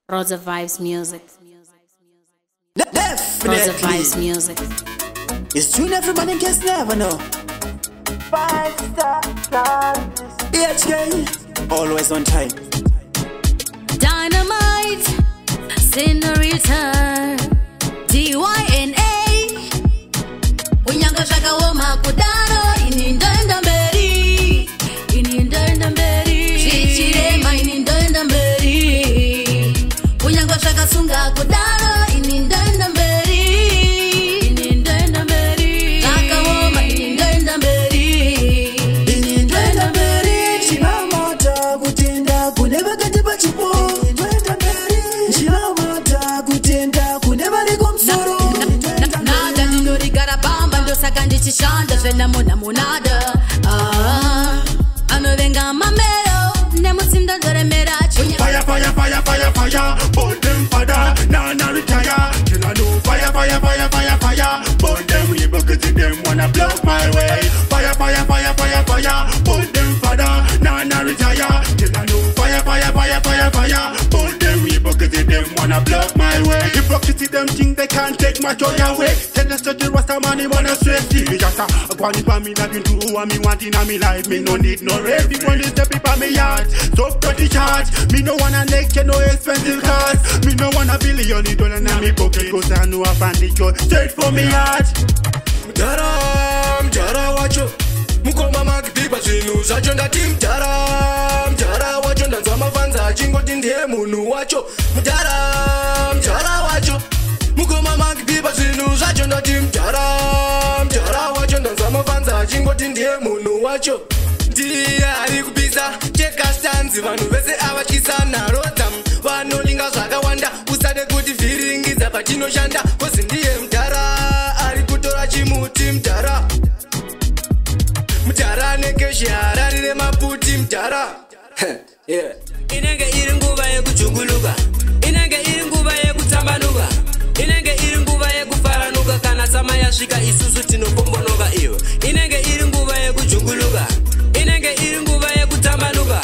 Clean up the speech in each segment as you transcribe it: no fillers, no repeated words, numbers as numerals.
Rosa Vibes Music. Definitely. Rosa Vibes Music. It's true, everybody can never know. 5-star HK, always on time. Dynamite, Senorita, DYNA. Unyanga shaka woma kudaro, inindanda mberi, inindanda mberi. Chichirema inindanda mberi. Unyanga shaka sunga kudaro, inindanda mberi, inindanda mberi. Shaka woma inindanda mberi, Inindanda mberi, chimamata kutenda kuneva katipa chipo. Inindanda mberi, chimamata kutenda kuneva likomsoro. nada ndinорigara bamba ndosaka ndichishanda zvenamona monada anovenga mamero nemutsinda ndoremera Fire, fire, fire, fire, fire, burn them father, nah retire. Till I know fire, fire, fire, fire, fire, burn them evil cause them wanna block my way. Fire, fire, fire, fire, fire, burn them father, nah retire. Till I know fire, fire, fire, fire, fire, burn them evil cause them wanna block my way. Hypocrisy them think they can't take my joy away. Tell us that the Rasta man he wanna stress me. Just a go and for me nothing to do what me want in me life. Me no need no rest. People is the people me yard. So cut the charge. Me no wanna lecture no expensive cars. Me no wanna $1 billion in me pocket cause I know I find the joy straight for me heart. Mjara wacho mukoma makipipa zvinhu zvacho ndati mjara wacho ndanzwa mafanza achingoti ndiye munhu wacho mjara wacho mukoma makipipa zvinhu zvacho ndati mjara wacho ndanzwa mafanza achingoti ndiye munhu wacho ndiye ari kupisa chekastanzi vanhu vese avatyisa nharo dzam vanolinga zvakawanda usade kuti vhiringidza patinoshanda kozi ndiye mjara ari kutora chimuti mjara nekeshara rine maputi mjara inenge iri nguva yekujunguluka inenge iri nguva yekutambanuka inenge iri nguva yekufaranuka kana tsama yasvika isusu tinopombonoka iwe inenge iri nguva yekujunguluka inenge iri nguva yekutambanuka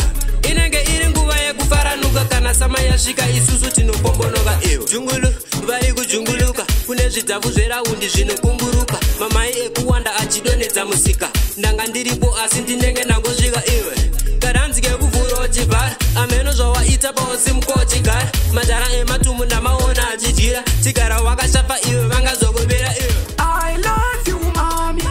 inenge iri nguva yekufaranuka kana tsama yasvika isusu tinopombonoka iwe jungulu vari kujunguluka kune zvidzavu zveraundi zvinokumburuka mamai ekuwanda achidonedza musika ndanga ndiripo asi ndinenge ndangosvika iwe karanzike kuvhura uchivhara ameno zvawaita paosi mukochigara majara ematumu ndamaona achidyira chigara wakashafa iwe vangazokuvera iwe I love you, mommy.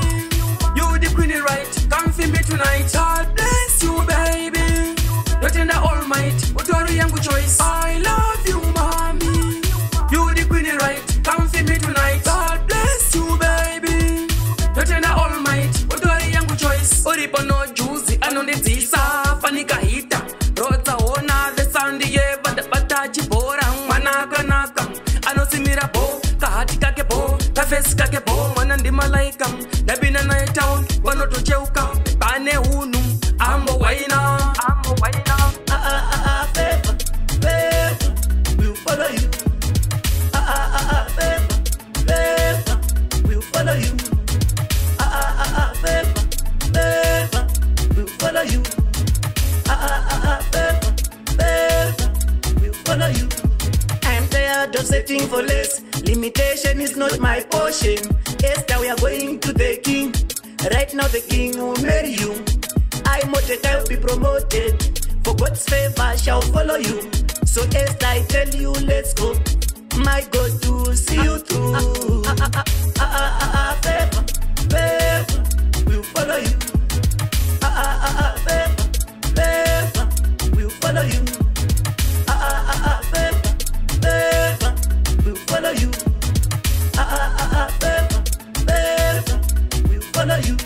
You the queen right. Come for me tonight. God bless you, baby. Not in the almighty. What are you choice? I love you, mommy. You the queen right. Come for me tonight. God bless you, baby. Not in the almighty. What are you choice? Oripo no juicy. Anondizisa. Fanika hita. Rota ona the sandy ye. Bata chibora. Manaka naka. Anosimira bo. Kahati kake bo. Kafesi kake bo. Mwana ndi malaika. Nabina na town. Wanotocheuka. Bane unu. Ambo waina. Ambo waina. Favor, favor, we'll follow you. Favor, we'll follow you. Favor, we'll follow you. Favor, we'll follow you. I'm tired of searching for less. Limitation is not my portion. Esther, we are going to the king. Right now the king will marry you. I Mordecai will be promoted. For God's favor shall follow you. So Esther, I tell you, let's go. My God to see you through. Favor, favor, we'll follow you. Favor, we'll follow you. Favor, we'll follow you. Favor, we'll follow you.